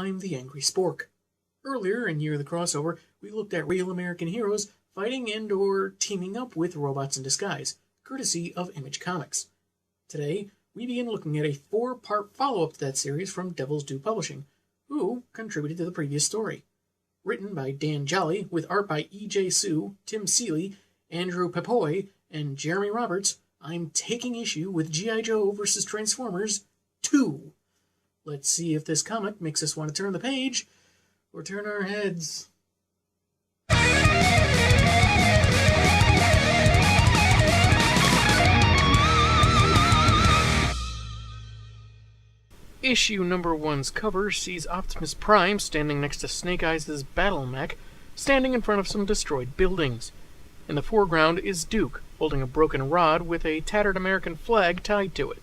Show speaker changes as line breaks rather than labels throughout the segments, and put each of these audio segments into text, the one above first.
I'm the Angry Spork. Earlier in Year of the Crossover, we looked at real American heroes fighting and or teaming up with robots in disguise, courtesy of Image Comics. Today, we begin looking at a 4-part follow-up to that series from Devil's Due Publishing, who contributed to the previous story. Written by Dan Jolly, with art by E.J. Sue, Tim Seeley, Andrew Pepoy, and Jeremy Roberts, I'm taking issue with G.I. Joe vs. Transformers 2. Let's see if this comic makes us want to turn the page, or turn our heads. Issue number 1's cover sees Optimus Prime standing next to Snake Eyes' battle mech, standing in front of some destroyed buildings. In the foreground is Duke, holding a broken rod with a tattered American flag tied to it.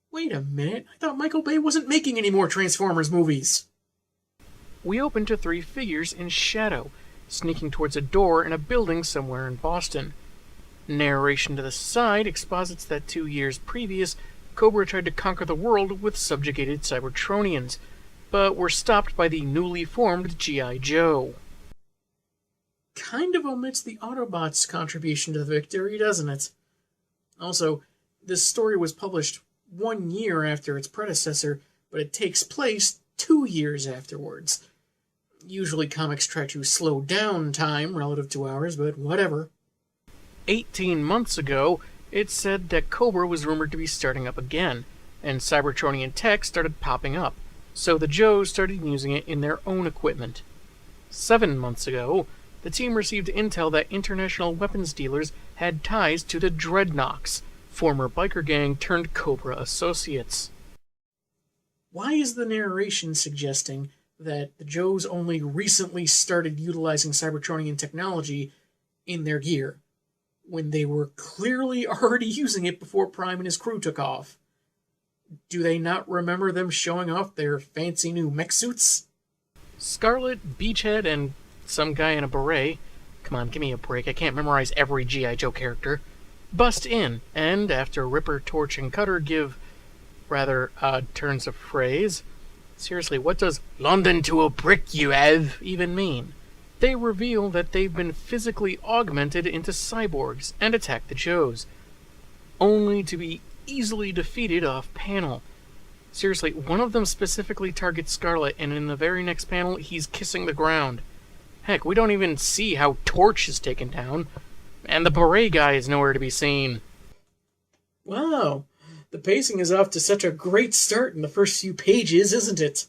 Wait a minute, I thought Michael Bay wasn't making any more Transformers movies. We open to 3 figures in shadow, sneaking towards a door in a building somewhere in Boston. Narration to the side exposits that 2 years previous, Cobra tried to conquer the world with subjugated Cybertronians, but were stopped by the newly formed G.I. Joe. Kind of omits the Autobots' contribution to the victory, doesn't it? Also, this story was published 1 year after its predecessor, but it takes place 2 years afterwards. Usually comics try to slow down time relative to ours, but whatever. 18 months ago, it said that Cobra was rumored to be starting up again, and Cybertronian tech started popping up, so the Joes started using it in their own equipment. 7 months ago, the team received intel that international weapons dealers had ties to the Dreadnoks, former biker gang turned Cobra associates. Why is the narration suggesting that the Joes only recently started utilizing Cybertronian technology in their gear, when they were clearly already using it before Prime and his crew took off? Do they not remember them showing off their fancy new mech suits? Scarlet, Beachhead, and some guy in a beret, come on, give me a break, I can't memorize every G.I. Joe character, bust in, and after Ripper, Torch, and Cutter give rather odd turns of phrase, seriously, what does "London to a brick you have" even mean? They reveal that they've been physically augmented into cyborgs and attack the Joes, only to be easily defeated off-panel. Seriously, one of them specifically targets Scarlet, and in the very next panel, he's kissing the ground. Heck, we don't even see how Torch is taken down, and the beret guy is nowhere to be seen. Wow, the pacing is off to such a great start in the first few pages, isn't it?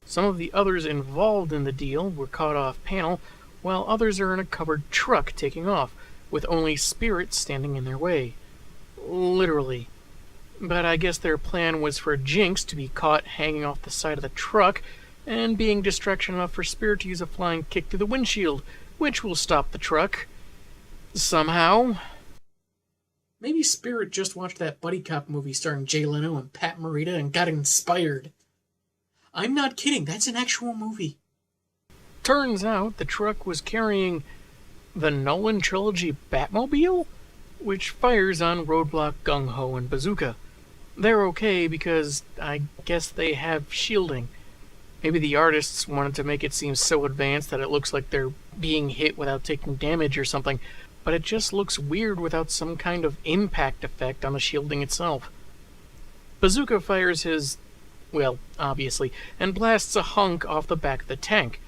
Some of the others involved in the deal were caught off-panel, while others are in a covered truck taking off, with only Spirit standing in their way. Literally. But I guess their plan was for Jinx to be caught hanging off the side of the truck, and being distraction enough for Spirit to use a flying kick through the windshield, which will stop the truck. Somehow. Maybe Spirit just watched that buddy cop movie starring Jay Leno and Pat Morita and got inspired. I'm not kidding, that's an actual movie. Turns out the truck was carrying the Nolan Trilogy Batmobile, which fires on Roadblock, Gung Ho, and Bazooka. They're okay because I guess they have shielding. Maybe the artists wanted to make it seem so advanced that it looks like they're being hit without taking damage or something, but it just looks weird without some kind of impact effect on the shielding itself. Bazooka fires his, well, obviously, and blasts a hunk off the back of the tank.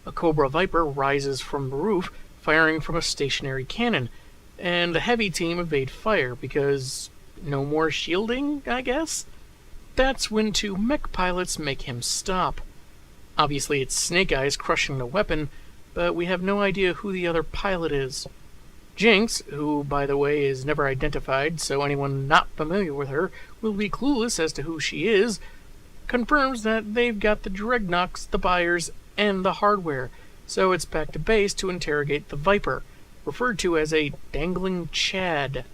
A Cobra Viper rises from the roof, firing from a stationary cannon, and the heavy team evade fire because no more shielding, I guess? That's when 2 mech pilots make him stop. Obviously, it's Snake Eyes crushing the weapon, but we have no idea who the other pilot is. Jinx, who, by the way, is never identified, so anyone not familiar with her will be clueless as to who she is, confirms that they've got the Dreadnoks, the buyers, and the hardware, so it's back to base to interrogate the Viper, referred to as a dangling Chad.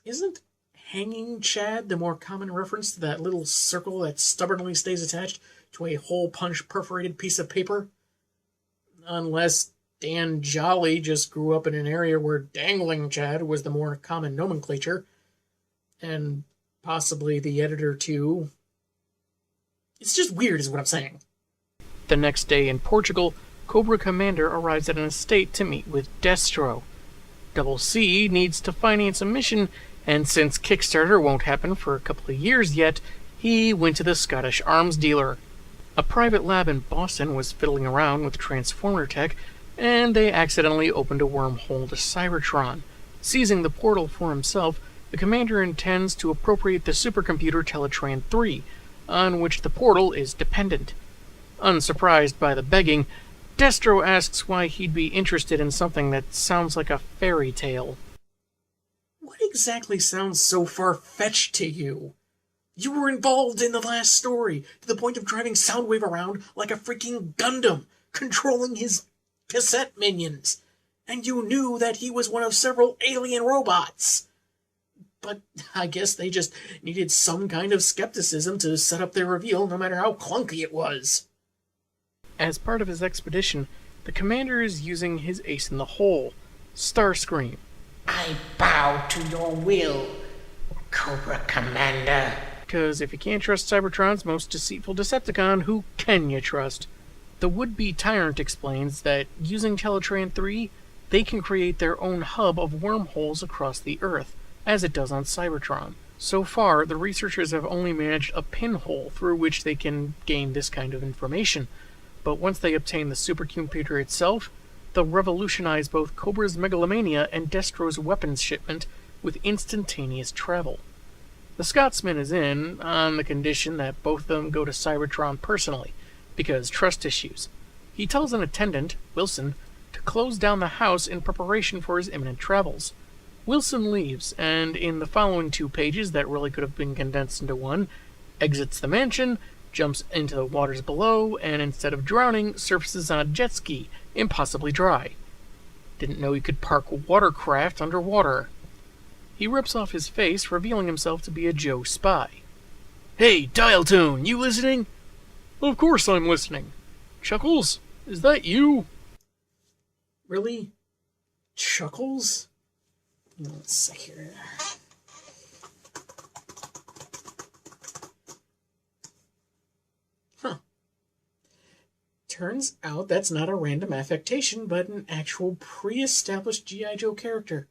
Isn't hanging Chad the more common reference to that little circle that stubbornly stays attached to a hole-punch perforated piece of paper? Unless Dan Jolly just grew up in an area where dangling Chad was the more common nomenclature, and possibly the editor too. It's just weird is what I'm saying. The next day in Portugal, Cobra Commander arrives at an estate to meet with Destro. Double C needs to finance a mission, and since Kickstarter won't happen for a couple of years yet, he went to the Scottish arms dealer. A private lab in Boston was fiddling around with Transformer tech, and they accidentally opened a wormhole to Cybertron. Seizing the portal for himself, the commander intends to appropriate the supercomputer Teletran 3, on which the portal is dependent. Unsurprised by the begging, Destro asks why he'd be interested in something that sounds like a fairy tale.
What exactly sounds so far-fetched to you? You were involved in the last story, to the point of driving Soundwave around like a freaking Gundam, controlling his cassette minions. And you knew that he was one of several alien robots. But I guess they just needed some kind of skepticism to set up their reveal, no matter how clunky it was.
As part of his expedition, the commander is using his ace in the hole, Starscream.
I bow to your will, Cobra Commander.
Because if you can't trust Cybertron's most deceitful Decepticon, who can you trust? The would-be tyrant explains that using Teletran 3, they can create their own hub of wormholes across the Earth, as it does on Cybertron. So far, the researchers have only managed a pinhole through which they can gain this kind of information, but once they obtain the supercomputer itself, they'll revolutionize both Cobra's megalomania and Destro's weapons shipment with instantaneous travel. The Scotsman is in, on the condition that both of them go to Cybertron personally, because trust issues. He tells an attendant, Wilson, to close down the house in preparation for his imminent travels. Wilson leaves, and in the following 2 pages that really could have been condensed into one, exits the mansion, jumps into the waters below, and instead of drowning, surfaces on a jet ski, impossibly dry. Didn't know you could park watercraft underwater. He rips off his face, revealing himself to be a Joe spy.
Hey, Dial Tone, you listening?
Of course I'm listening. Chuckles, is that you?
Really? Chuckles? Let's see here. Huh. Turns out that's not a random affectation, but an actual pre-established G.I. Joe character.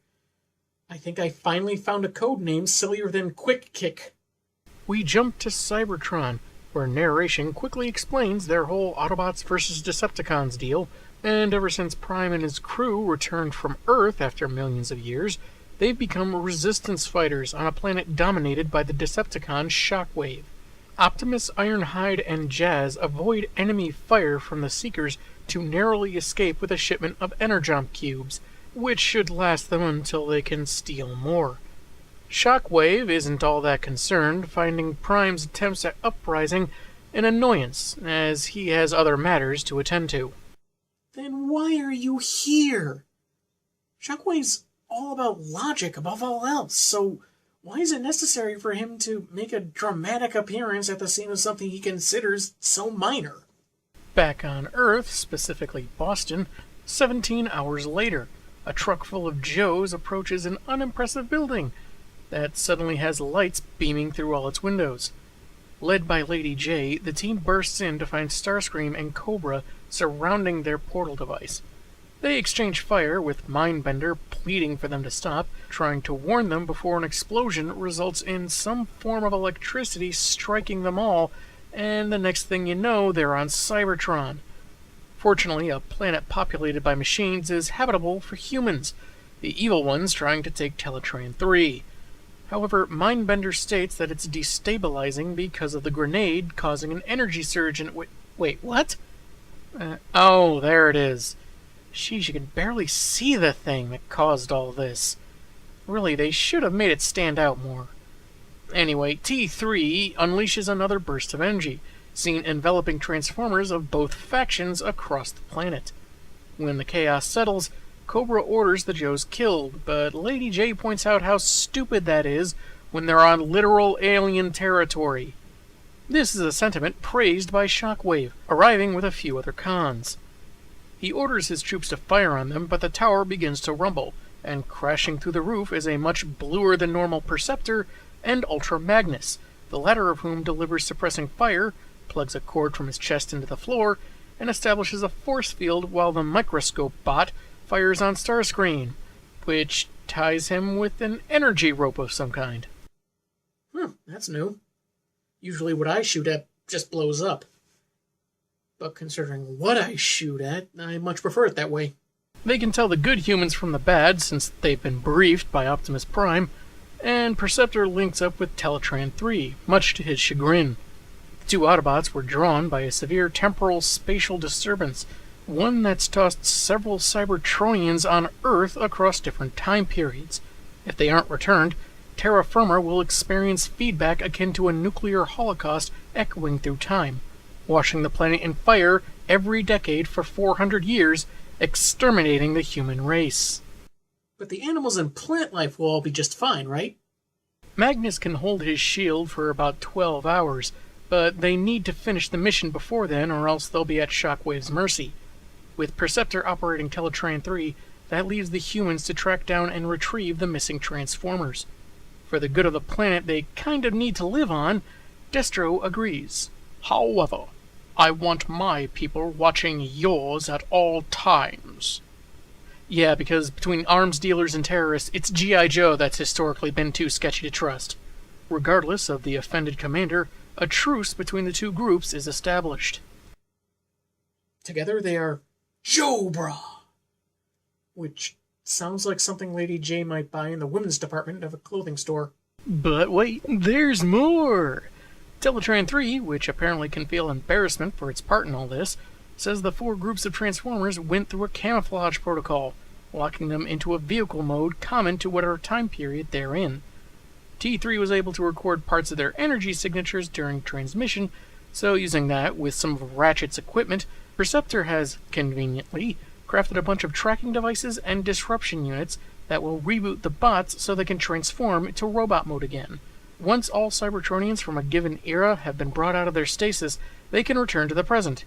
I think I finally found a code name sillier than Quick Kick.
We jump to Cybertron, where narration quickly explains their whole Autobots versus Decepticons deal, and ever since Prime and his crew returned from Earth after millions of years, they've become resistance fighters on a planet dominated by the Decepticon Shockwave. Optimus, Ironhide, and Jazz avoid enemy fire from the Seekers to narrowly escape with a shipment of Enerjump cubes, which should last them until they can steal more. Shockwave isn't all that concerned, finding Prime's attempts at uprising an annoyance, as he has other matters to attend to.
Then why are you here? Shockwave's all about logic above all else, so why is it necessary for him to make a dramatic appearance at the scene of something he considers so minor?
Back on Earth, specifically Boston, 17 hours later, a truck full of Joes approaches an unimpressive building that suddenly has lights beaming through all its windows. Led by Lady J, the team bursts in to find Starscream and Cobra surrounding their portal device. They exchange fire, with Mindbender pleading for them to stop, trying to warn them before an explosion results in some form of electricity striking them all, and the next thing you know, they're on Cybertron. Fortunately, a planet populated by machines is habitable for humans, the evil ones trying to take Teletran 3. However, Mindbender states that it's destabilizing because of the grenade causing an energy surge and... Wait, what? Oh, there it is. Sheesh, you can barely see the thing that caused all this. Really, they should have made it stand out more. Anyway, T3 unleashes another burst of energy, seen enveloping Transformers of both factions across the planet. When the chaos settles, Cobra orders the Joes killed, but Lady J points out how stupid that is when they're on literal alien territory. This is a sentiment praised by Shockwave, arriving with a few other cons. He orders his troops to fire on them, but the tower begins to rumble, and crashing through the roof is a much bluer-than-normal Perceptor and Ultra Magnus, the latter of whom delivers suppressing fire, plugs a cord from his chest into the floor, and establishes a force field while the microscope bot fires on Starscream, which ties him with an energy rope of some kind.
That's new. Usually what I shoot at just blows up. But considering what I shoot at, I much prefer it that way.
They can tell the good humans from the bad since they've been briefed by Optimus Prime, and Perceptor links up with Teletran 3, much to his chagrin. The two Autobots were drawn by a severe temporal spatial disturbance, one that's tossed several Cybertronians on Earth across different time periods. If they aren't returned, terra firma will experience feedback akin to a nuclear holocaust echoing through time, washing the planet in fire every decade for 400 years, exterminating the human race.
But the animals and plant life will all be just fine, right?
Magnus can hold his shield for about 12 hours, but they need to finish the mission before then or else they'll be at Shockwave's mercy. With Perceptor operating Teletran 3, that leaves the humans to track down and retrieve the missing Transformers. For the good of the planet they kind of need to live on, Destro agrees. However, I want my people watching yours at all times. Yeah, because between arms dealers and terrorists, it's G.I. Joe that's historically been too sketchy to trust. Regardless of the offended commander, a truce between the two groups is established.
Together they are Cobra, which sounds like something Lady J might buy in the women's department of a clothing store.
But wait, there's more! Teletran 3, which apparently can feel embarrassment for its part in all this, says the four groups of Transformers went through a camouflage protocol, locking them into a vehicle mode common to whatever time period they're in. T3 was able to record parts of their energy signatures during transmission, so using that with some of Ratchet's equipment, Perceptor has, conveniently, crafted a bunch of tracking devices and disruption units that will reboot the bots so they can transform to robot mode again. Once all Cybertronians from a given era have been brought out of their stasis, they can return to the present.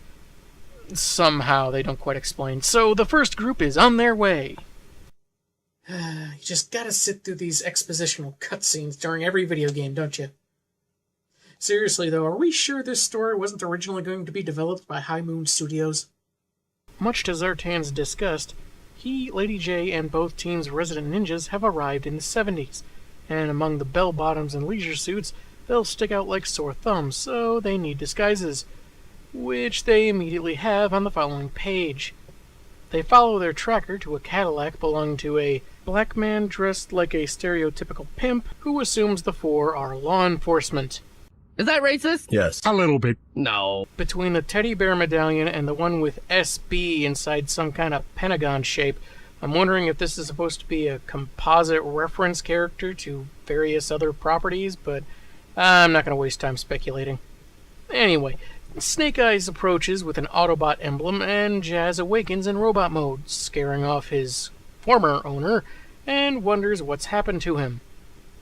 Somehow, they don't quite explain, so the first group is on their way.
You just gotta sit through these expositional cutscenes during every video game, don't you? Seriously though, are we sure this story wasn't originally going to be developed by High Moon Studios?
Much to Zartan's disgust, he, Lady J, and both teams' resident ninjas have arrived in the 70s, and among the bell-bottoms and leisure suits, they'll stick out like sore thumbs, so they need disguises, which they immediately have on the following page. They follow their tracker to a Cadillac belonging to a black man dressed like a stereotypical pimp who assumes the four are law enforcement.
Is that racist?
Yes.
A little bit. No.
Between the teddy bear medallion and the one with SB inside some kind of pentagon shape, I'm wondering if this is supposed to be a composite reference character to various other properties, but I'm not going to waste time speculating. Anyway, Snake Eyes approaches with an Autobot emblem, and Jazz awakens in robot mode, scaring off his former owner, and wonders what's happened to him.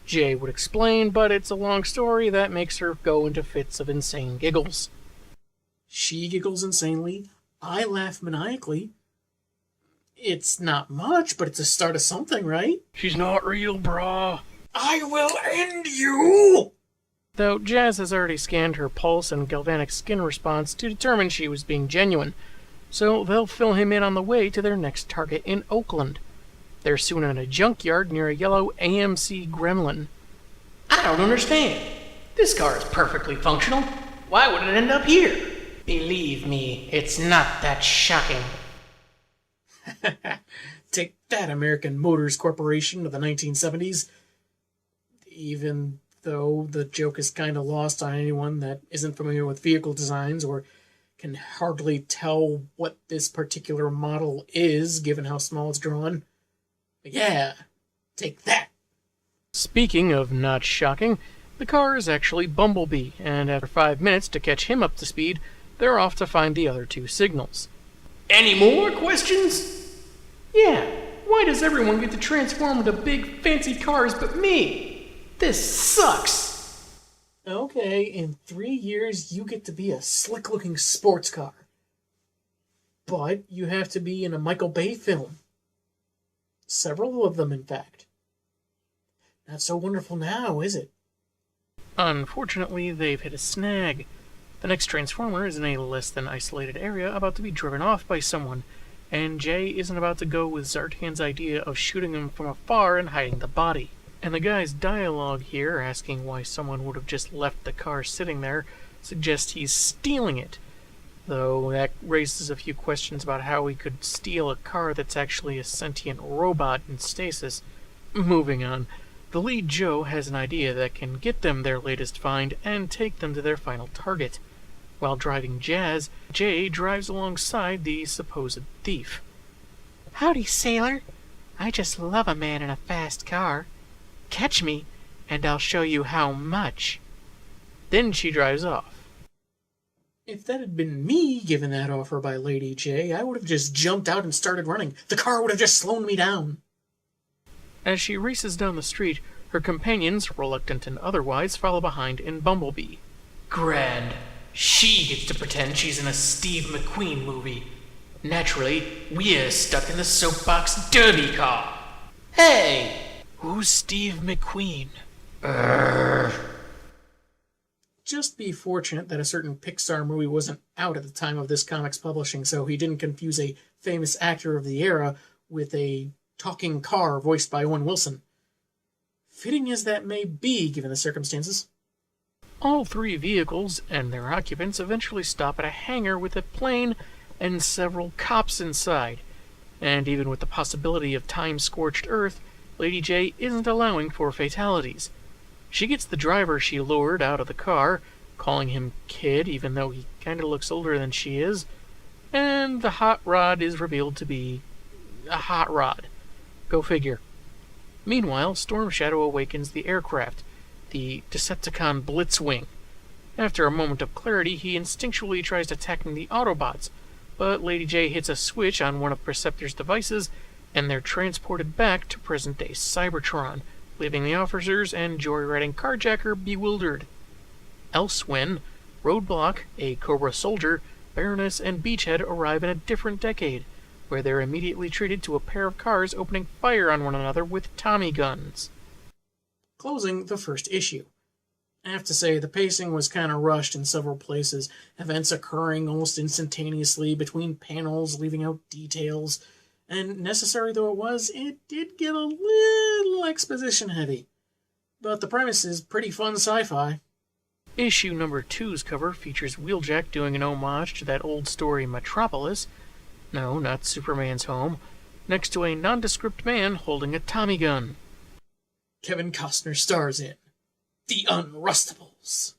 Jay would explain, but it's a long story that makes her go into fits of insane giggles.
She giggles insanely, I laugh maniacally. It's not much, but it's a start of something, right?
She's not real, brah.
I will end you!
Though Jazz has already scanned her pulse and galvanic skin response to determine she was being genuine, so they'll fill him in on the way to their next target in Oakland. They're soon in a junkyard near a yellow AMC Gremlin.
I don't understand. This car is perfectly functional. Why would it end up here? Believe me, it's not that shocking.
Take that, American Motors Corporation of the 1970s. Even though the joke is kind of lost on anyone that isn't familiar with vehicle designs or can hardly tell what this particular model is, given how small it's drawn. But yeah, take that.
Speaking of not shocking, the car is actually Bumblebee, and after 5 minutes to catch him up to speed, they're off to find the other two signals.
Any more questions? Yeah, why does everyone get to transform into big fancy cars but me? This sucks.
Okay, in 3 years you get to be a slick-looking sports car. But you have to be in a Michael Bay film. Several of them, in fact. Not so wonderful now, is it?
Unfortunately, they've hit a snag. The next Transformer is in a less than isolated area about to be driven off by someone, and Jay isn't about to go with Zartan's idea of shooting him from afar and hiding the body. And the guy's dialogue here, asking why someone would have just left the car sitting there, suggests he's stealing it. Though that raises a few questions about how he could steal a car that's actually a sentient robot in stasis. Moving on. The lead Joe has an idea that can get them their latest find and take them to their final target. While driving Jazz, Jay drives alongside the supposed thief.
Howdy, sailor. I just love a man in a fast car. Catch me, and I'll show you how much.
Then she drives off.
If that had been me given that offer by Lady J, I would have just jumped out and started running. The car would have just slowed me down.
As she races down the street, her companions, reluctant and otherwise, follow behind in Bumblebee.
Grand. She gets to pretend she's in a Steve McQueen movie. Naturally, we're stuck in the soapbox derby car. Hey!
Who's Steve McQueen?
Just be fortunate that a certain Pixar movie wasn't out at the time of this comic's publishing, so he didn't confuse a famous actor of the era with a talking car voiced by Owen Wilson. Fitting as that may be, given the circumstances.
All three vehicles and their occupants eventually stop at a hangar with a plane and several cops inside. And even with the possibility of time-scorched Earth, Lady J isn't allowing for fatalities. She gets the driver she lured out of the car, calling him Kid, even though he kinda looks older than she is, and the hot rod is revealed to be a hot rod. Go figure. Meanwhile, Storm Shadow awakens the aircraft, the Decepticon Blitzwing. After a moment of clarity, he instinctually tries attacking the Autobots, but Lady J hits a switch on one of Perceptor's devices, and they're transported back to present-day Cybertron, leaving the officers and joyriding carjacker bewildered. Elsewhen, Roadblock, a Cobra soldier, Baroness, and Beachhead arrive in a different decade, where they're immediately treated to a pair of cars opening fire on one another with Tommy guns.
Closing the first issue. I have to say, the pacing was kind of rushed in several places, events occurring almost instantaneously between panels, leaving out details, and necessary though it was, it did get a little exposition heavy. But the premise is pretty fun sci-fi.
Issue number 2's cover features Wheeljack doing an homage to that old story Metropolis, no, not Superman's home, next to a nondescript man holding a Tommy gun.
Kevin Costner stars in The Unrustables.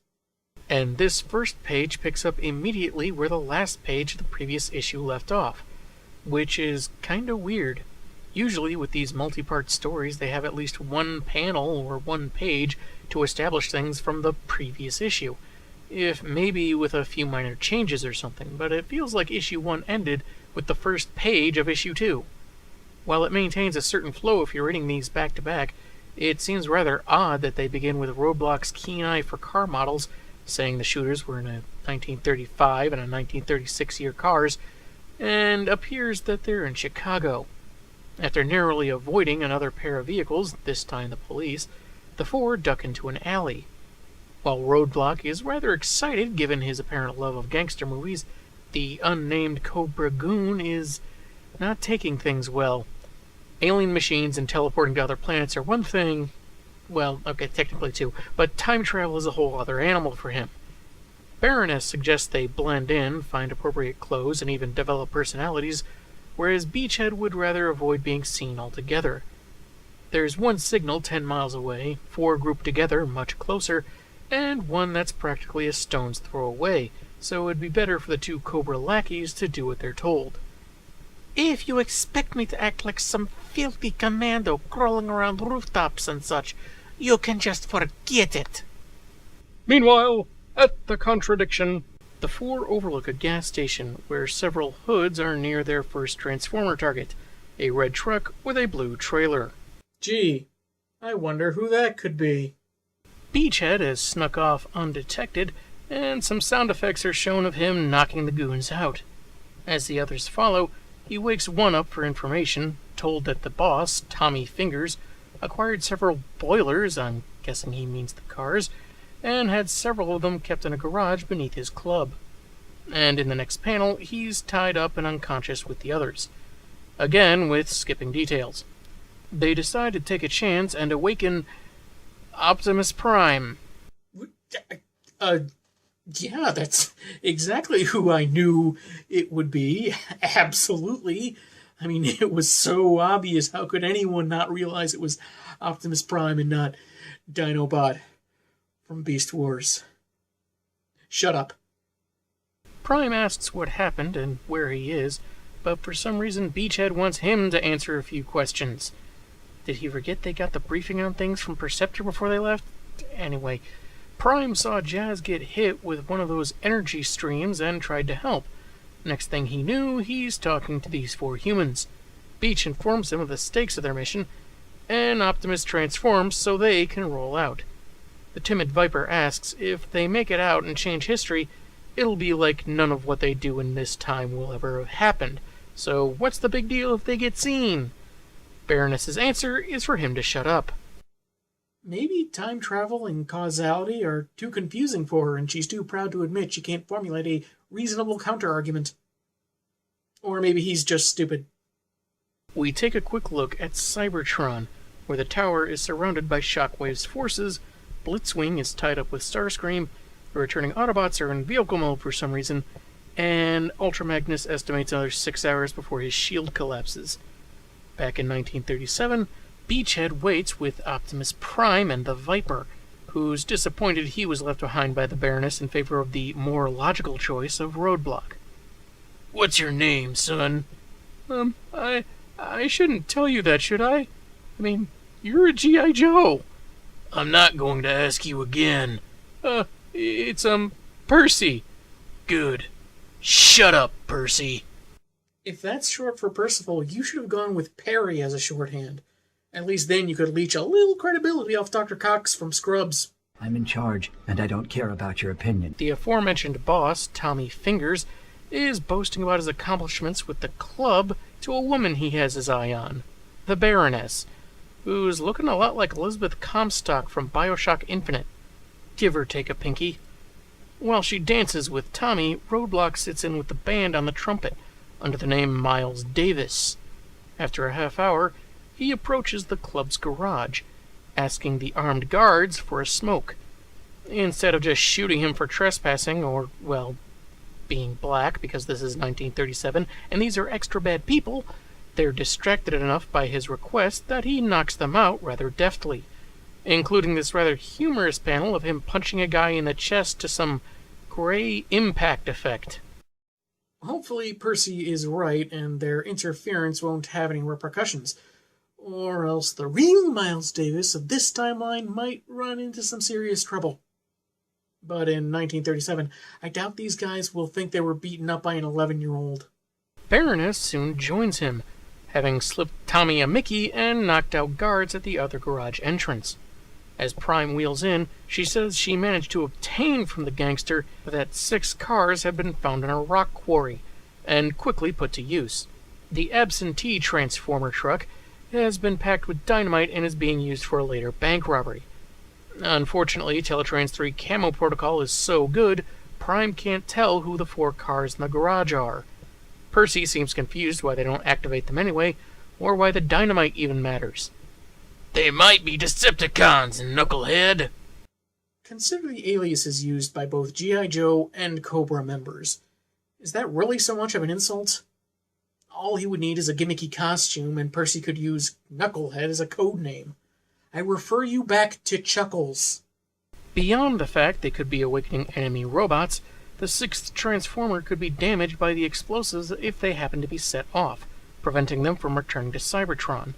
And this first page picks up immediately where the last page of the previous issue left off, which is kinda weird. Usually with these multi-part stories, they have at least one panel or one page to establish things from the previous issue, if maybe with a few minor changes or something, but it feels like issue 1 ended with the first page of issue 2. While it maintains a certain flow if you're reading these back-to-back, it seems rather odd that they begin with Roadblock's keen eye for car models, saying the shooters were in a 1935 and a 1936 year cars, and appears that they're in Chicago. After narrowly avoiding another pair of vehicles, this time the police, the four duck into an alley. While Roadblock is rather excited given his apparent love of gangster movies, the unnamed Cobra goon is not taking things well. Alien machines and teleporting to other planets are one thing, well, okay, technically two, but time travel is a whole other animal for him. Baroness suggests they blend in, find appropriate clothes, and even develop personalities, whereas Beachhead would rather avoid being seen altogether. There's one signal 10 miles away, four grouped together much closer, and one that's practically a stone's throw away, so it'd be better for the two Cobra lackeys to do what they're told.
If you expect me to act like some filthy commando crawling around rooftops and such, you can just forget it.
Meanwhile, at the Contradiction, the four overlook a gas station where several hoods are near their first Transformer target, a red truck with a blue trailer.
Gee, I wonder who that could be.
Beachhead has snuck off undetected, and some sound effects are shown of him knocking the goons out. As the others follow, he wakes one up for information, told that the boss, Tommy Fingers, acquired several boilers, I'm guessing he means the cars, and had several of them kept in a garage beneath his club. And in the next panel, he's tied up and unconscious with the others. Again, with skipping details. They decide to take a chance and awaken Optimus Prime.
Yeah, that's exactly who I knew it would be. Absolutely. I mean, it was so obvious. How could anyone not realize it was Optimus Prime and not Dinobot from Beast Wars? Shut up.
Prime asks what happened and where he is, but for some reason Beachhead wants him to answer a few questions. Did he forget they got the briefing on things from Perceptor before they left? Anyway, Prime saw Jazz get hit with one of those energy streams and tried to help. Next thing he knew, he's talking to these 4 humans. Beach informs him of the stakes of their mission, and Optimus transforms so they can roll out. The timid Viper asks if they make it out and change history, it'll be like none of what they do in this time will ever have happened. So what's the big deal if they get seen? Baroness's answer is for him to shut up.
Maybe time travel and causality are too confusing for her, and she's too proud to admit she can't formulate a reasonable counter-argument. Or maybe he's just stupid.
We take a quick look at Cybertron, where the tower is surrounded by Shockwave's forces, Blitzwing is tied up with Starscream, the returning Autobots are in vehicle mode for some reason, and Ultra Magnus estimates another 6 hours before his shield collapses. Back in 1937, Beachhead waits with Optimus Prime and the Viper, who's disappointed he was left behind by the Baroness in favor of the more logical choice of Roadblock. "What's your name, son?" I shouldn't tell you that, should I? I mean, you're a G.I. Joe." "I'm not going to ask you again." It's, Percy." "Good. Shut up, Percy."
If that's short for Percival, you should have gone with Perry as a shorthand. At least then you could leech a little credibility off Dr. Cox from Scrubs.
"I'm in charge, and I don't care about your opinion."
The aforementioned boss, Tommy Fingers, is boasting about his accomplishments with the club to a woman he has his eye on, the Baroness, who's looking a lot like Elizabeth Comstock from BioShock Infinite. Give or take a pinky. While she dances with Tommy, Roadblock sits in with the band on the trumpet, under the name Miles Davis. After a half hour, he approaches the club's garage, asking the armed guards for a smoke. Instead of just shooting him for trespassing or, well, being black, because this is 1937 and these are extra bad people, they're distracted enough by his request that he knocks them out rather deftly, including this rather humorous panel of him punching a guy in the chest to some gray impact effect.
Hopefully Percy is right and their interference won't have any repercussions. Or else the real Miles Davis of this timeline might run into some serious trouble. But in 1937, I doubt these guys will think they were beaten up by an 11-year-old.
Baroness soon joins him, having slipped Tommy a Mickey and knocked out guards at the other garage entrance. As Prime wheels in, she says she managed to obtain from the gangster that 6 cars have been found in a rock quarry, and quickly put to use. The absentee transformer truck has been packed with dynamite and is being used for a later bank robbery. Unfortunately, Teletrain's 3 camo protocol is so good, Prime can't tell who the 4 cars in the garage are. Percy seems confused why they don't activate them anyway, or why the dynamite even matters. "They might be Decepticons, knucklehead."
Consider the aliases used by both G.I. Joe and Cobra members. Is that really so much of an insult? All he would need is a gimmicky costume, and Percy could use Knucklehead as a code name. I refer you back to Chuckles.
Beyond the fact they could be awakening enemy robots, the 6th Transformer could be damaged by the explosives if they happen to be set off, preventing them from returning to Cybertron.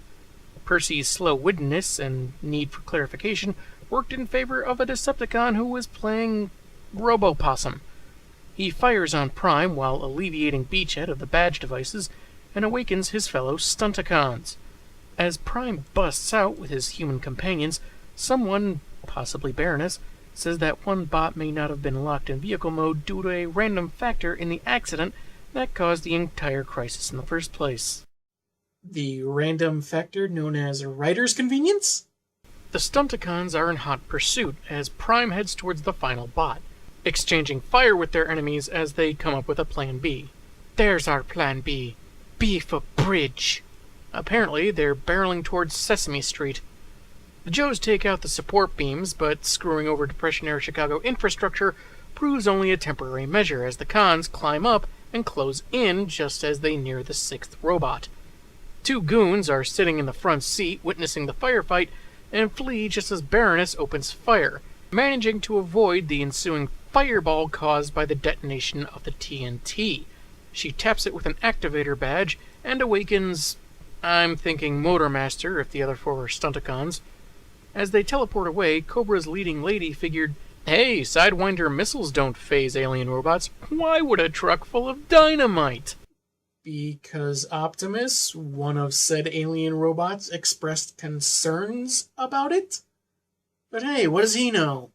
Percy's slow-wittedness and need for clarification worked in favor of a Decepticon who was playing Robopossum. He fires on Prime while alleviating Beachhead of the badge devices and awakens his fellow Stunticons. As Prime busts out with his human companions, someone, possibly Baroness, says that one bot may not have been locked in vehicle mode due to a random factor in the accident that caused the entire crisis in the first place.
The random factor known as writer's convenience?
The Stunticons are in hot pursuit as Prime heads towards the final bot, exchanging fire with their enemies as they come up with a plan B.
There's our plan B. B for bridge.
Apparently, they're barreling towards Sesame Street. The Joes take out the support beams, but screwing over Depression-era Chicago infrastructure proves only a temporary measure as the cons climb up and close in just as they near the 6th robot. 2 goons are sitting in the front seat witnessing the firefight and flee just as Baroness opens fire, managing to avoid the ensuing fireball caused by the detonation of the TNT. She taps it with an activator badge and awakens, I'm thinking Motormaster if the other 4 are Stunticons. As they teleport away, Cobra's leading lady figured, hey, Sidewinder missiles don't phase alien robots. Why would a truck full of dynamite?
Because Optimus, one of said alien robots, expressed concerns about it? But hey, what does he know?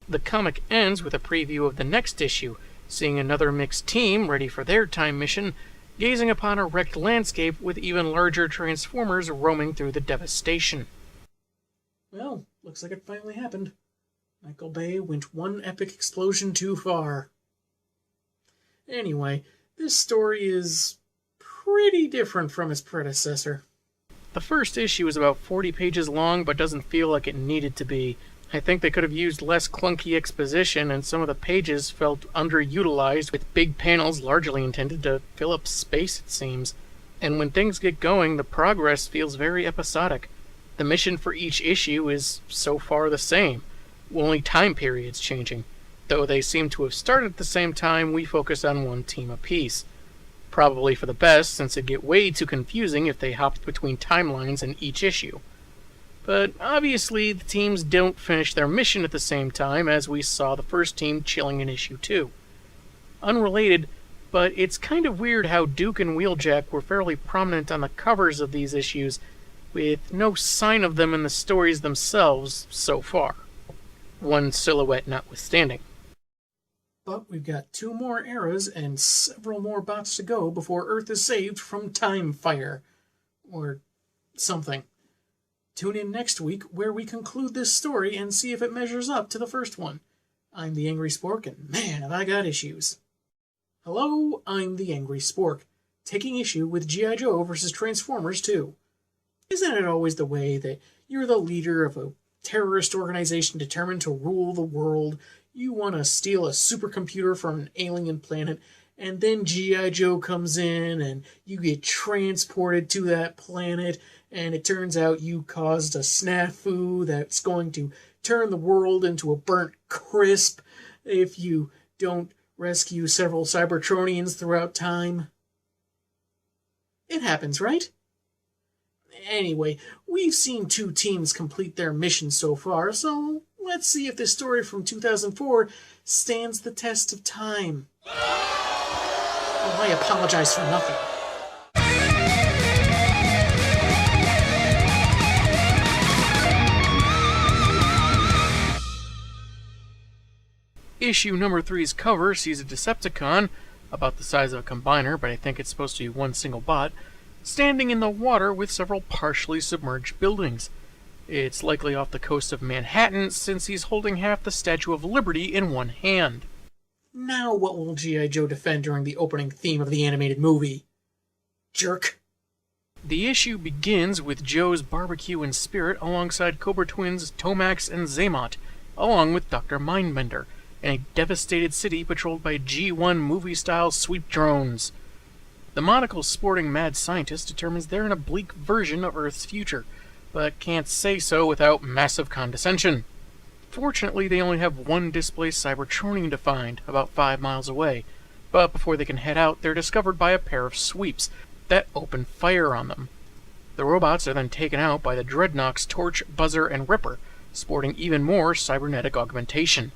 The comic ends with a preview of the next issue, seeing another mixed team ready for their time mission, gazing upon a wrecked landscape with even larger Transformers roaming through the devastation.
Well, looks like it finally happened. Michael Bay went one epic explosion too far. Anyway, this story is pretty different from its predecessor.
The first issue is about 40 pages long, but doesn't feel like it needed to be. I think they could have used less clunky exposition, and some of the pages felt underutilized, with big panels largely intended to fill up space, it seems. And when things get going, the progress feels very episodic. The mission for each issue is so far the same, only time periods changing. Though they seem to have started at the same time, we focus on one team apiece. Probably for the best, since it'd get way too confusing if they hopped between timelines in each issue. But obviously, the teams don't finish their mission at the same time, as we saw the first team chilling in issue 2. Unrelated, but it's kind of weird how Duke and Wheeljack were fairly prominent on the covers of these issues, with no sign of them in the stories themselves so far. One silhouette notwithstanding.
But we've got 2 more eras and several more bots to go before Earth is saved from time fire. Or something. Tune in next week where we conclude this story and see if it measures up to the first one. I'm the Angry Spork, and man, have I got issues. Hello, I'm the Angry Spork, taking issue with G.I. Joe vs. Transformers 2. Isn't it always the way that you're the leader of a terrorist organization determined to rule the world? You want to steal a supercomputer from an alien planet, and then G.I. Joe comes in and you get transported to that planet, and it turns out you caused a snafu that's going to turn the world into a burnt crisp if you don't rescue several Cybertronians throughout time. It happens, right? Anyway, we've seen 2 teams complete their mission so far, so let's see if this story from 2004 stands the test of time. Oh, I apologize for nothing.
Issue number 3's cover sees a Decepticon, about the size of a combiner, but I think it's supposed to be one single bot, standing in the water with several partially submerged buildings. It's likely off the coast of Manhattan, since he's holding half the Statue of Liberty in one hand.
Now what will G.I. Joe defend during the opening theme of the animated movie? Jerk.
The issue begins with Joe's barbecue in spirit alongside Cobra twins Tomax and Zaymot, along with Dr. Mindbender, in a devastated city patrolled by G1 movie-style sweep drones. The monocle-sporting mad scientist determines they're in a bleak version of Earth's future, but can't say so without massive condescension. Fortunately, they only have one displaced Cybertronian to find, about 5 miles away, but before they can head out, they're discovered by a pair of sweeps that open fire on them. The robots are then taken out by the Dreadnoks Torch, Buzzer, and Ripper, sporting even more cybernetic augmentation.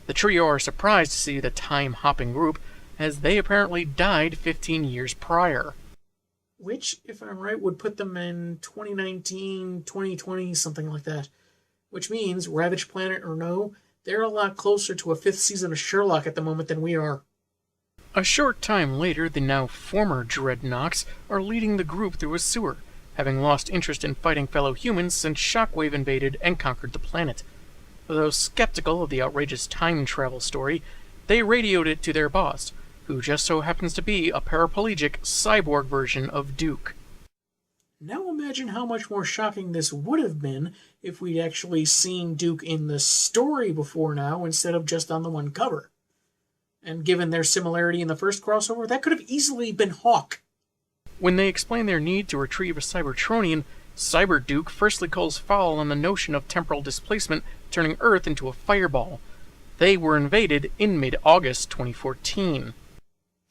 The trio are surprised to see the time-hopping group, as they apparently died 15 years prior.
Which, if I'm right, would put them in 2019, 2020, something like that. Which means, Ravage Planet or no, they're a lot closer to a 5th season of Sherlock at the moment than we are.
A short time later, the now former Dreadnoks are leading the group through a sewer, having lost interest in fighting fellow humans since Shockwave invaded and conquered the planet. Though skeptical of the outrageous time travel story, they radioed it to their boss, who just so happens to be a paraplegic cyborg version of Duke.
Now imagine how much more shocking this would have been if we'd actually seen Duke in the story before now instead of just on the one cover. And given their similarity in the first crossover, that could have easily been Hawk.
When they explain their need to retrieve a Cybertronian, Cyber Duke firstly calls foul on the notion of temporal displacement turning Earth into a fireball. They were invaded in mid-August 2014.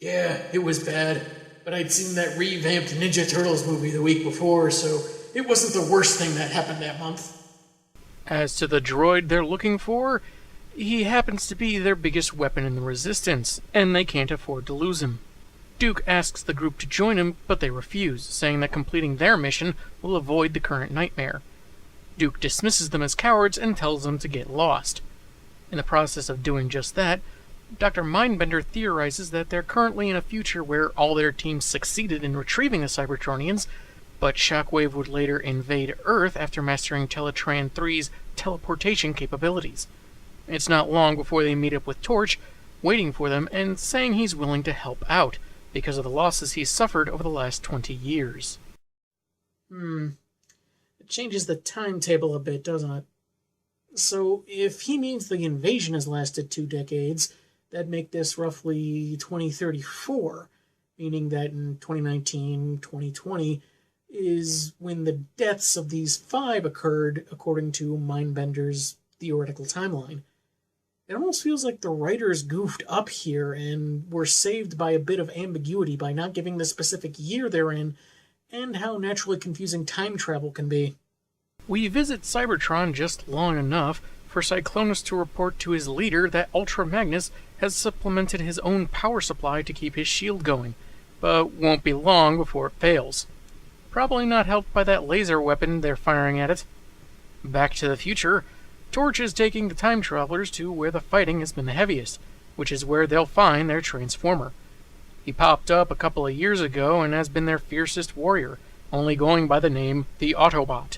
Yeah, it was bad, but I'd seen that revamped Ninja Turtles movie the week before, so it wasn't the worst thing that happened that month.
As to the droid they're looking for, he happens to be their biggest weapon in the Resistance, and they can't afford to lose him. Duke asks the group to join him, but they refuse, saying that completing their mission will avoid the current nightmare. Duke dismisses them as cowards and tells them to get lost. In the process of doing just that, Dr. Mindbender theorizes that they're currently in a future where all their teams succeeded in retrieving the Cybertronians, but Shockwave would later invade Earth after mastering Teletran 3's teleportation capabilities. It's not long before they meet up with Torch, waiting for them and saying he's willing to help out, because of the losses he's suffered over the last 20 years.
It changes the timetable a bit, doesn't it? So, if he means the invasion has lasted 2 decades, that'd make this roughly 2034, meaning that in 2019, 2020 is when the deaths of these 5 occurred, according to Mindbender's theoretical timeline. It almost feels like the writers goofed up here and were saved by a bit of ambiguity by not giving the specific year they're in, and how naturally confusing time travel can be.
We visit Cybertron just long enough for Cyclonus to report to his leader that Ultra Magnus has supplemented his own power supply to keep his shield going, but won't be long before it fails. Probably not helped by that laser weapon they're firing at it. Back to the future, Torch is taking the time travelers to where the fighting has been the heaviest, which is where they'll find their Transformer. He popped up a couple of years ago and has been their fiercest warrior, only going by the name the Autobot.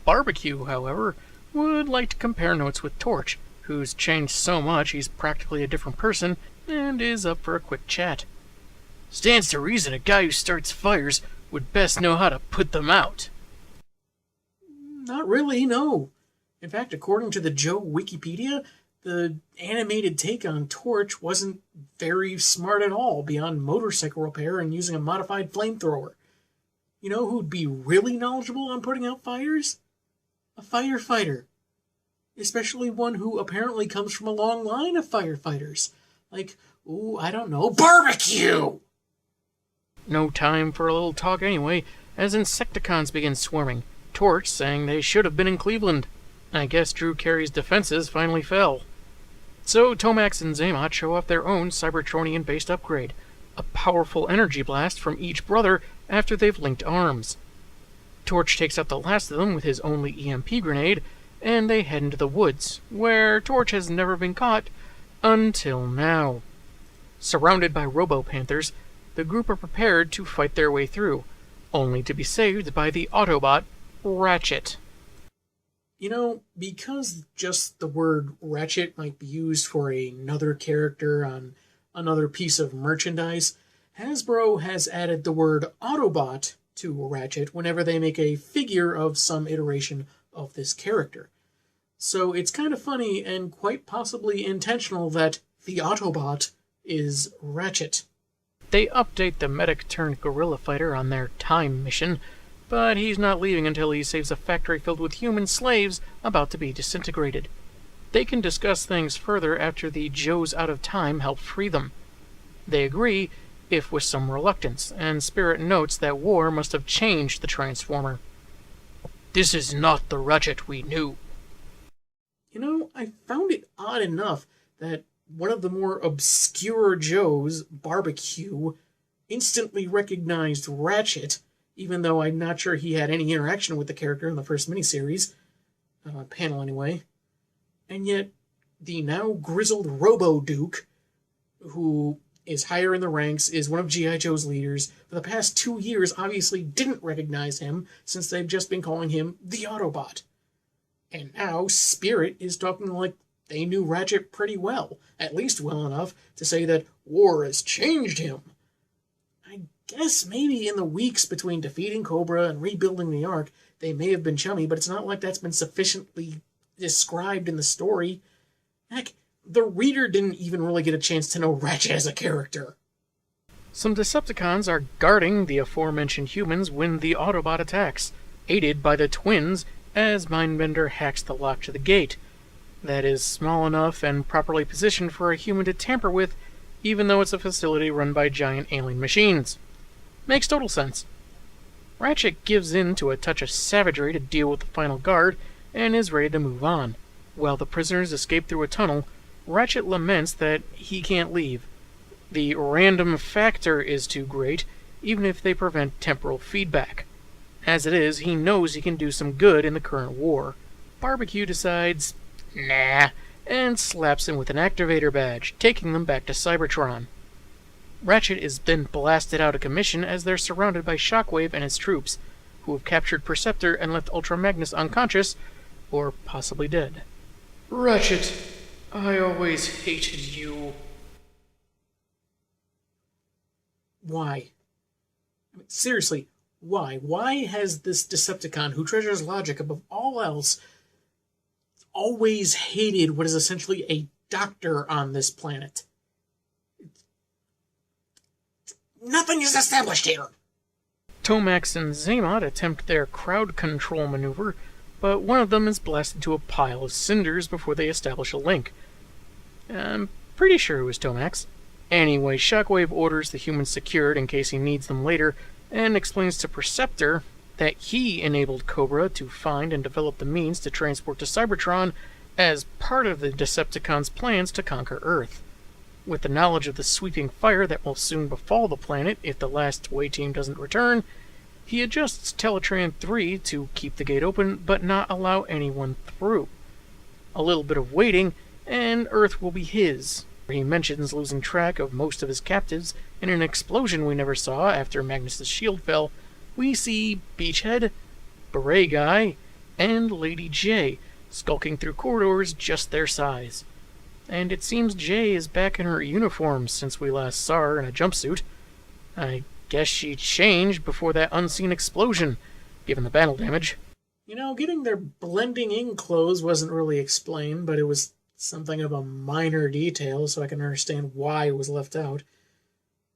Barbecue, however, would like to compare notes with Torch, who's changed so much he's practically a different person, and is up for a quick chat. Stands to reason a guy who starts fires would best know how to put them out.
Not really, no. In fact, according to the Joe Wikipedia, the animated take on Torch wasn't very smart at all, beyond motorcycle repair and using a modified flamethrower. You know who'd be really knowledgeable on putting out fires? A firefighter. Especially one who apparently comes from a long line of firefighters. Like, I don't know, Barbecue!
No time for a little talk anyway, as Insecticons begin swarming, Torch saying they should have been in Cleveland. I guess Drew Carey's defenses finally fell. So Tomax and Xamot show off their own Cybertronian-based upgrade, a powerful energy blast from each brother after they've linked arms. Torch takes out the last of them with his only EMP grenade, and they head into the woods, where Torch has never been caught until now. Surrounded by Robo-Panthers, the group are prepared to fight their way through, only to be saved by the Autobot, Ratchet.
You know, because just the word Ratchet might be used for another character on another piece of merchandise, Hasbro has added the word Autobot to Ratchet whenever they make a figure of some iteration of this character. So it's kind of funny and quite possibly intentional that the Autobot is Ratchet.
They update the medic-turned-gorilla fighter on their time mission, but he's not leaving until he saves a factory filled with human slaves about to be disintegrated. They can discuss things further after the Joes out of time help free them. They agree, if with some reluctance, and Spirit notes that war must have changed the Transformer. This is not the Ratchet we knew.
You know, I found it odd enough that one of the more obscure Joes, Barbecue, instantly recognized Ratchet, even though I'm not sure he had any interaction with the character in the first miniseries, panel anyway. And yet, the now grizzled Robo-Duke, who is higher in the ranks, is one of G.I. Joe's leaders. For the past 2 years, obviously didn't recognize him since they've just been calling him the Autobot. And now Spirit is talking like they knew Ratchet pretty well, at least well enough to say that war has changed him. I guess maybe in the weeks between defeating Cobra and rebuilding the Ark, they may have been chummy, but it's not like that's been sufficiently described in the story. Heck, the reader didn't even really get a chance to know Ratchet as a character.
Some Decepticons are guarding the aforementioned humans when the Autobot attacks, aided by the twins as Mindbender hacks the lock to the gate. That is small enough and properly positioned for a human to tamper with, even though it's a facility run by giant alien machines. Makes total sense. Ratchet gives in to a touch of savagery to deal with the final guard, and is ready to move on. While the prisoners escape through a tunnel, Ratchet laments that he can't leave. The random factor is too great, even if they prevent temporal feedback. As it is, he knows he can do some good in the current war. Barbecue decides, nah, and slaps him with an activator badge, taking them back to Cybertron. Ratchet is then blasted out of commission as they're surrounded by Shockwave and his troops, who have captured Perceptor and left Ultra Magnus unconscious, or possibly dead.
Ratchet, I always hated you.
Why? I mean, seriously, why? Why has this Decepticon, who treasures logic above all else, always hated what is essentially a doctor on this planet? Nothing is established here!
Tomax and Xamot attempt their crowd control maneuver, but one of them is blasted to a pile of cinders before they establish a link. I'm pretty sure it was Tomax. Anyway, Shockwave orders the humans secured in case he needs them later, and explains to Perceptor that he enabled Cobra to find and develop the means to transport to Cybertron as part of the Decepticons' plans to conquer Earth. With the knowledge of the sweeping fire that will soon befall the planet if the last away team doesn't return, he adjusts Teletran 3 to keep the gate open but not allow anyone through. A little bit of waiting, and Earth will be his. He mentions losing track of most of his captives in an explosion we never saw after Magnus' shield fell. We see Beachhead, Beret Guy, and Lady J skulking through corridors just their size. And it seems J is back in her uniform since we last saw her in a jumpsuit. I guess she changed before that unseen explosion, given the battle damage.
You know, getting their blending in clothes wasn't really explained, but it was something of a minor detail, so I can understand why it was left out.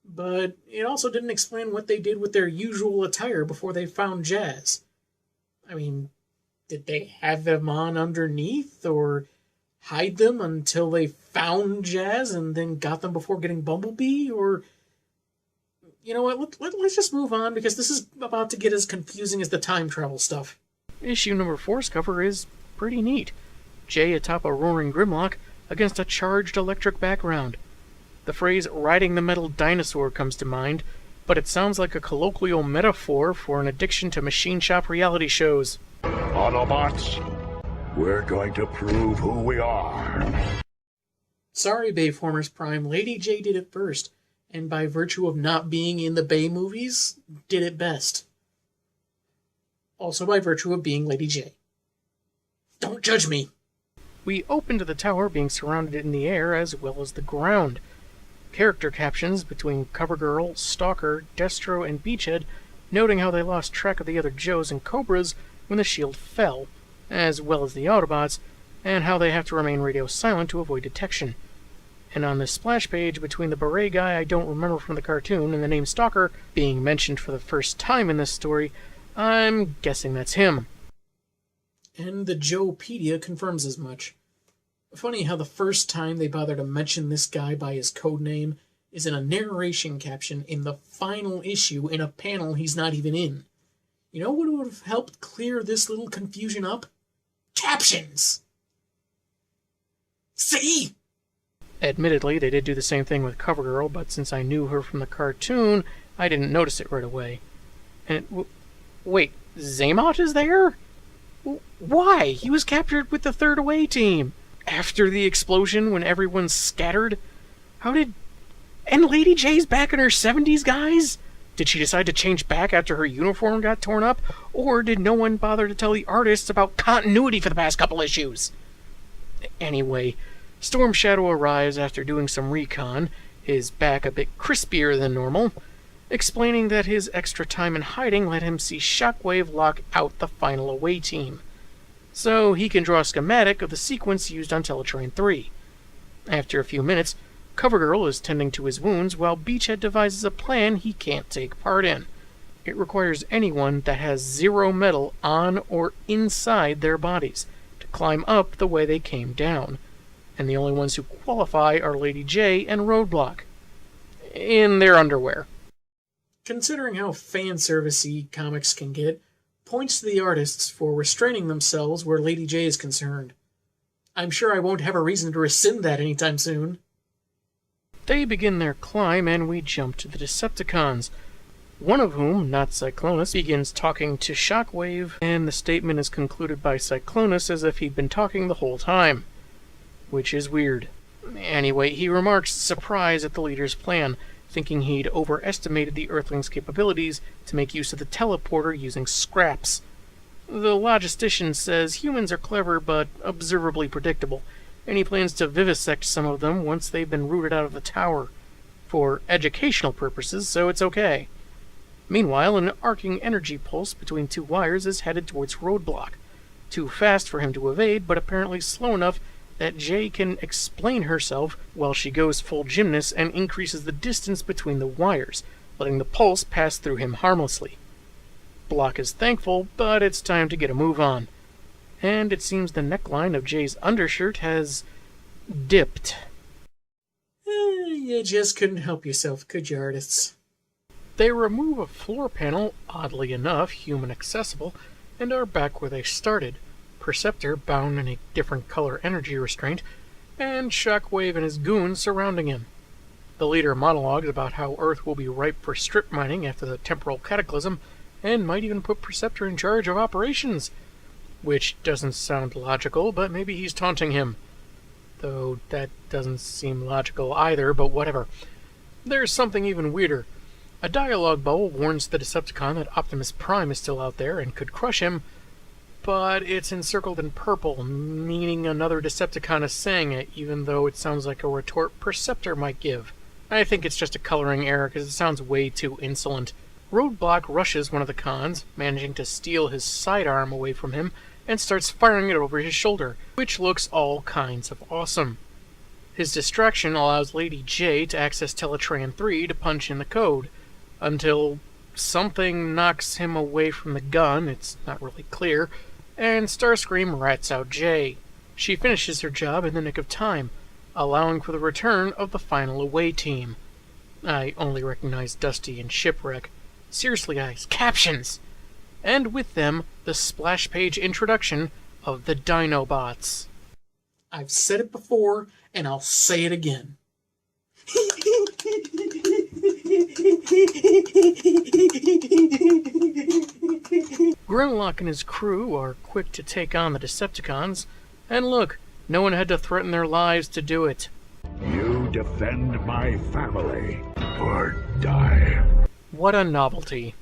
But it also didn't explain what they did with their usual attire before they found Jazz. I mean, did they have them on underneath, or hide them until they found Jazz and then got them before getting Bumblebee? Or, you know what, let's just move on, because this is about to get as confusing as the time travel stuff.
Issue number 4's cover is pretty neat. Jay atop a roaring Grimlock against a charged electric background. The phrase riding the metal dinosaur comes to mind, but it sounds like a colloquial metaphor for an addiction to machine shop reality shows.
Autobots, we're going to prove who we are.
Sorry, Bayformers Prime, Lady J did it first, and by virtue of not being in the Bay movies, did it best. Also by virtue of being Lady J. Don't judge me.
We open to the tower being surrounded in the air as well as the ground. Character captions between CoverGirl, Stalker, Destro, and Beachhead noting how they lost track of the other Joes and Cobras when the shield fell, as well as the Autobots, and how they have to remain radio silent to avoid detection. And on this splash page between the Beret Guy I don't remember from the cartoon and the name Stalker being mentioned for the first time in this story, I'm guessing that's him.
And the Joepedia confirms as much. Funny how the first time they bother to mention this guy by his code name is in a narration caption in the final issue in a panel he's not even in. You know what would have helped clear this little confusion up? Captions! See?
Admittedly, they did do the same thing with CoverGirl, but since I knew her from the cartoon, I didn't notice it right away. And wait, Xamot is there? Why? He was captured with the third away team. After the explosion, when everyone's scattered? How did And Lady J's back in her 70s, guys? Did she decide to change back after her uniform got torn up? Or did no one bother to tell the artists about continuity for the past couple issues? Anyway, Storm Shadow arrives after doing some recon, his back a bit crispier than normal, explaining that his extra time in hiding let him see Shockwave lock out the final away team. So he can draw a schematic of the sequence used on Teletrain 3. After a few minutes, CoverGirl is tending to his wounds while Beachhead devises a plan he can't take part in. It requires anyone that has 0 metal on or inside their bodies to climb up the way they came down, and the only ones who qualify are Lady J and Roadblock. In their underwear.
Considering how fan-service-y comics can get, points to the artists for restraining themselves where Lady J is concerned. I'm sure I won't have a reason to rescind that anytime soon.
They begin their climb, and we jump to the Decepticons, one of whom, not Cyclonus, begins talking to Shockwave, and the statement is concluded by Cyclonus as if he'd been talking the whole time. Which is weird. Anyway, he remarks surprise at the leader's plan, thinking he'd overestimated the Earthlings' capabilities to make use of the teleporter using scraps. The logistician says humans are clever but observably predictable, and he plans to vivisect some of them once they've been rooted out of the tower, for educational purposes, so it's okay. Meanwhile, an arcing energy pulse between 2 wires is headed towards Roadblock, too fast for him to evade, but apparently slow enough that Jay can explain herself while she goes full gymnast and increases the distance between the wires, letting the pulse pass through him harmlessly. Block is thankful, but it's time to get a move on. And it seems the neckline of Jay's undershirt has dipped.
You just couldn't help yourself, could you, artists?
They remove a floor panel, oddly enough human accessible, and are back where they started. Perceptor bound in a different color energy restraint, and Shockwave and his goons surrounding him. The leader monologues about how Earth will be ripe for strip mining after the temporal cataclysm, and might even put Perceptor in charge of operations. Which doesn't sound logical, but maybe he's taunting him. Though that doesn't seem logical either, but whatever. There's something even weirder. A dialogue bubble warns the Decepticon that Optimus Prime is still out there and could crush him, but it's encircled in purple, meaning another Decepticon is saying it, even though it sounds like a retort Perceptor might give. I think it's just a coloring error because it sounds way too insolent. Roadblock rushes one of the cons, managing to steal his sidearm away from him, and starts firing it over his shoulder, which looks all kinds of awesome. His distraction allows Lady J to access Teletrain 3 to punch in the code, until something knocks him away from the gun, it's not really clear, and Starscream rats out J. She finishes her job in the nick of time, allowing for the return of the final away team. I only recognize Dusty and Shipwreck. Seriously, guys, captions! And with them, the splash page introduction of the Dinobots.
I've said it before, and I'll say it again.
Grimlock and his crew are quick to take on the Decepticons, and look, no one had to threaten their lives to do it.
You defend my family, or die.
What a novelty.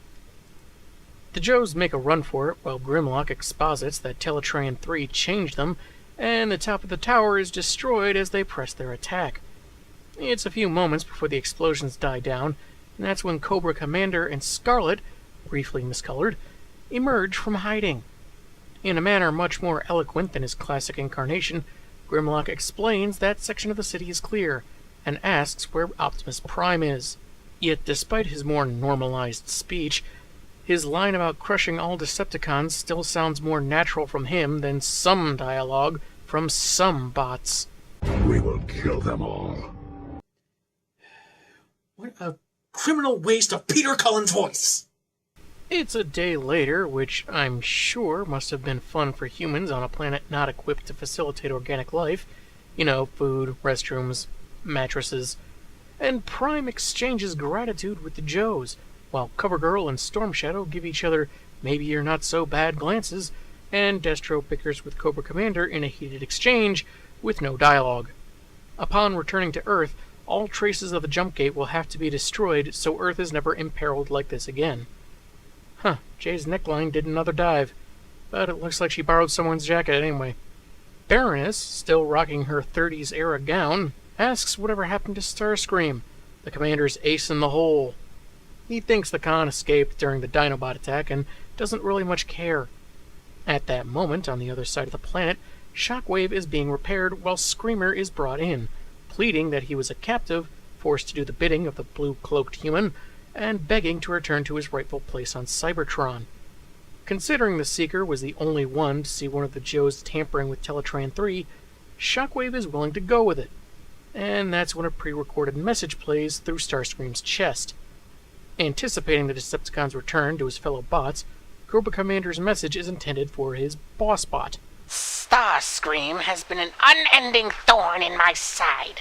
The Joes make a run for it while Grimlock exposits that Teletrain 3 changed them, and the top of the tower is destroyed as they press their attack. It's a few moments before the explosions die down, and that's when Cobra Commander and Scarlet, briefly miscolored, emerge from hiding. In a manner much more eloquent than his classic incarnation, Grimlock explains that section of the city is clear, and asks where Optimus Prime is. Yet despite his more normalized speech, his line about crushing all Decepticons still sounds more natural from him than some dialogue from some bots.
We will kill them all.
What a criminal waste of Peter Cullen's voice!
It's a day later, which I'm sure must have been fun for humans on a planet not equipped to facilitate organic life. You know, food, restrooms, mattresses. And Prime exchanges gratitude with the Joes, while CoverGirl and Storm Shadow give each other maybe-you're-not-so-bad glances, and Destro bickers with Cobra Commander in a heated exchange with no dialogue. Upon returning to Earth, all traces of the jump gate will have to be destroyed so Earth is never imperiled like this again. Huh, Jay's neckline did another dive, but it looks like she borrowed someone's jacket anyway. Baroness, still rocking her 30s-era gown, asks whatever happened to Starscream, the commander's ace in the hole. He thinks the con escaped during the Dinobot attack and doesn't really much care. At that moment, on the other side of the planet, Shockwave is being repaired while Screamer is brought in, pleading that he was a captive, forced to do the bidding of the blue-cloaked human, and begging to return to his rightful place on Cybertron. Considering the Seeker was the only one to see one of the Joes tampering with Teletran 3, Shockwave is willing to go with it. And that's when a pre-recorded message plays through Starscream's chest. Anticipating the Decepticon's return to his fellow bots, Cobra Commander's message is intended for his boss bot.
Starscream has been an unending thorn in my side.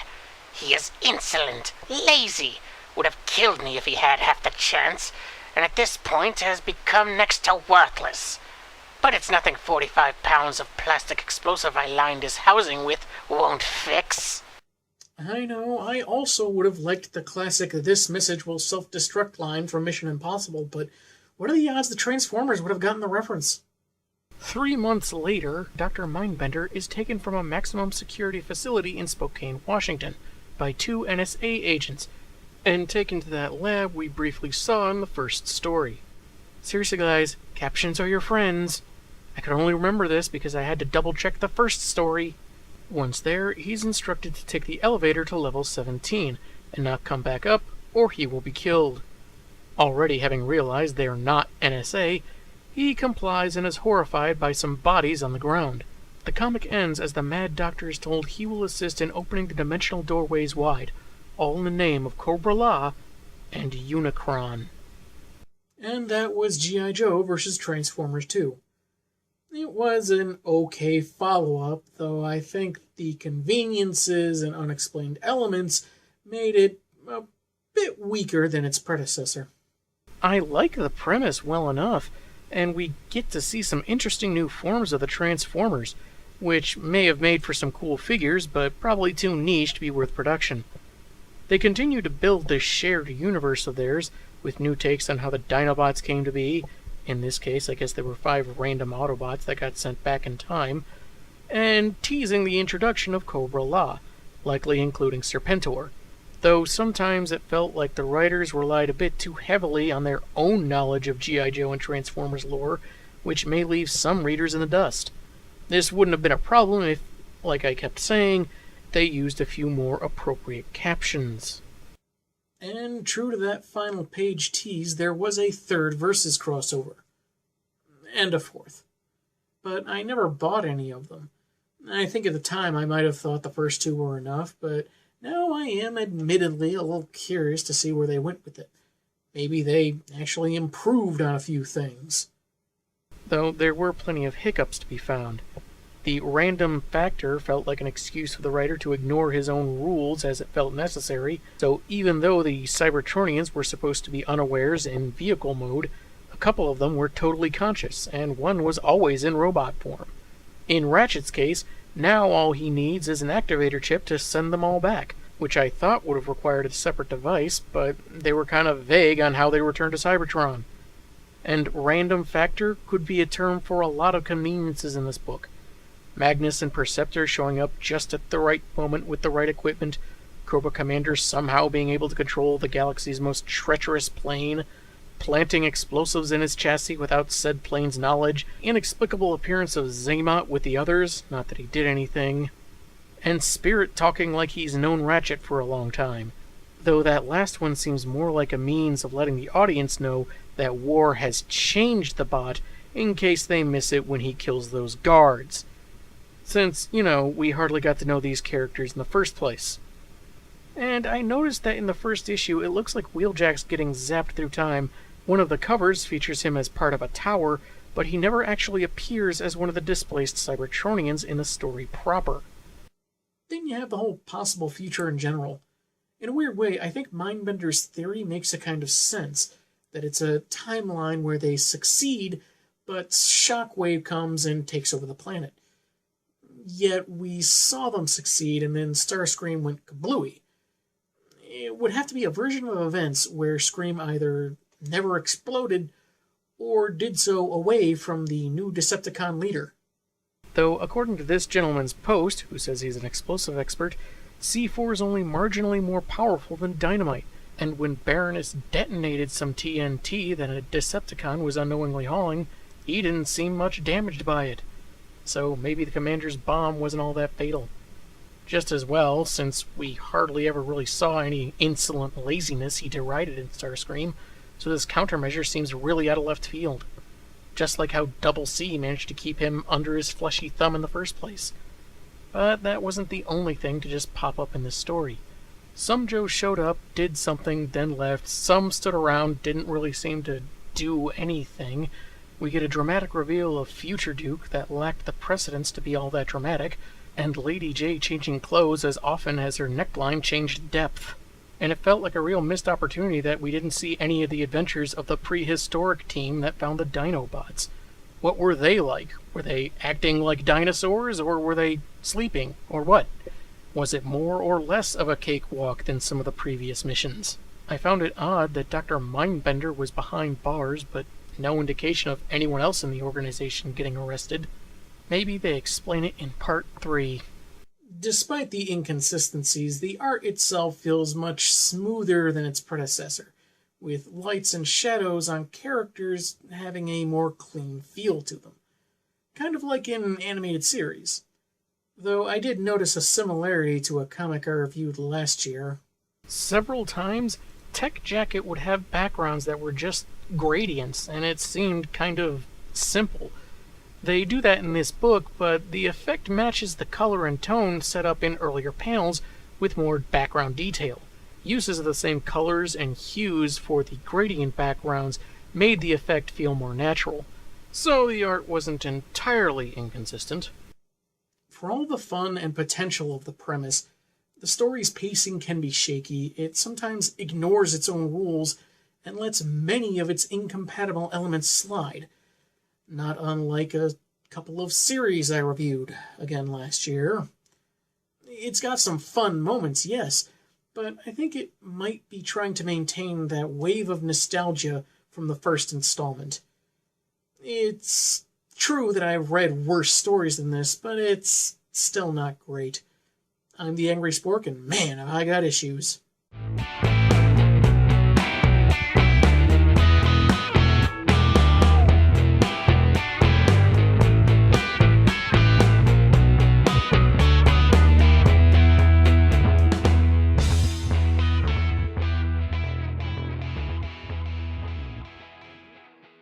He is insolent, lazy, would have killed me if he had half the chance, and at this point has become next to worthless. But it's nothing 45 pounds of plastic explosive I lined his housing with won't fix.
I know, I also would have liked the classic "this message will self-destruct" line from Mission Impossible, but what are the odds the Transformers would have gotten the reference?
3 months later, Dr. Mindbender is taken from a maximum security facility in Spokane, Washington, by 2 NSA agents, and taken to that lab we briefly saw in the first story. Seriously guys, captions are your friends. I could only remember this because I had to double-check the first story. Once there, he's instructed to take the elevator to level 17, and not come back up, or he will be killed. Already having realized they are not NSA, he complies and is horrified by some bodies on the ground. The comic ends as the Mad Doctor is told he will assist in opening the dimensional doorways wide, all in the name of Cobra La and Unicron.
And that was G.I. Joe vs. Transformers 2. It was an okay follow-up, though I think the conveniences and unexplained elements made it a bit weaker than its predecessor.
I like the premise well enough, and we get to see some interesting new forms of the Transformers, which may have made for some cool figures, but probably too niche to be worth production. They continue to build this shared universe of theirs, with new takes on how the Dinobots came to be. In this case, I guess there were 5 random Autobots that got sent back in time, and teasing the introduction of Cobra La, likely including Serpentor, though sometimes it felt like the writers relied a bit too heavily on their own knowledge of G.I. Joe and Transformers lore, which may leave some readers in the dust. This wouldn't have been a problem if, like I kept saying, they used a few more appropriate captions.
And true to that final page tease, there was a third Versus crossover. And a fourth. But I never bought any of them. I think at the time I might have thought the first 2 were enough, but now I am admittedly a little curious to see where they went with it. Maybe they actually improved on a few things.
Though there were plenty of hiccups to be found. The random factor felt like an excuse for the writer to ignore his own rules as it felt necessary, so even though the Cybertronians were supposed to be unawares in vehicle mode, a couple of them were totally conscious, and one was always in robot form. In Ratchet's case, now all he needs is an activator chip to send them all back, which I thought would have required a separate device, but they were kind of vague on how they returned to Cybertron. And random factor could be a term for a lot of conveniences in this book. Magnus and Perceptor showing up just at the right moment with the right equipment, Cobra Commander somehow being able to control the galaxy's most treacherous plane, planting explosives in his chassis without said plane's knowledge, inexplicable appearance of Xamot with the others, not that he did anything, and Spirit talking like he's known Ratchet for a long time, though that last one seems more like a means of letting the audience know that War has changed the bot in case they miss it when he kills those guards. Since, we hardly got to know these characters in the first place. And I noticed that in the first issue, it looks like Wheeljack's getting zapped through time. One of the covers features him as part of a tower, but he never actually appears as one of the displaced Cybertronians in the story proper.
Then you have the whole possible future in general. In a weird way, I think Mindbender's theory makes a kind of sense, that it's a timeline where they succeed, but Shockwave comes and takes over the planet. Yet we saw them succeed, and then Starscream went kablooey. It would have to be a version of events where Scream either never exploded or did so away from the new Decepticon leader.
Though, according to this gentleman's post, who says he's an explosive expert, C4 is only marginally more powerful than dynamite, and when Baroness detonated some TNT that a Decepticon was unknowingly hauling, he didn't seem much damaged by it. So maybe the commander's bomb wasn't all that fatal. Just as well, since we hardly ever really saw any insolent laziness he derided in Starscream, so this countermeasure seems really out of left field. Just like how Double C managed to keep him under his fleshy thumb in the first place. But that wasn't the only thing to just pop up in this story. Some Joe showed up, did something, then left. Some stood around, didn't really seem to do anything. We get a dramatic reveal of future Duke that lacked the precedence to be all that dramatic, and Lady J changing clothes as often as her neckline changed depth. And it felt like a real missed opportunity that we didn't see any of the adventures of the prehistoric team that found the Dinobots. What were they like? Were they acting like dinosaurs, or were they sleeping, or what? Was it more or less of a cakewalk than some of the previous missions? I found it odd that Dr. Mindbender was behind bars, but no indication of anyone else in the organization getting arrested. Maybe they explain it in Part 3.
Despite the inconsistencies, the art itself feels much smoother than its predecessor, with lights and shadows on characters having a more clean feel to them. Kind of like in an animated series. Though I did notice a similarity to a comic I reviewed last year.
Several times, Tech Jacket would have backgrounds that were just gradients, and it seemed kind of simple. They do that in this book, but the effect matches the color and tone set up in earlier panels with more background detail. Uses of the same colors and hues for the gradient backgrounds made the effect feel more natural, so the art wasn't entirely inconsistent.
For all the fun and potential of the premise, the story's pacing can be shaky. It sometimes ignores its own rules and lets many of its incompatible elements slide. Not unlike a couple of series I reviewed again last year. It's got some fun moments, yes, but I think it might be trying to maintain that wave of nostalgia from the first installment. It's true that I've read worse stories than this, but it's still not great. I'm the Angry Spork, and man, have I got issues.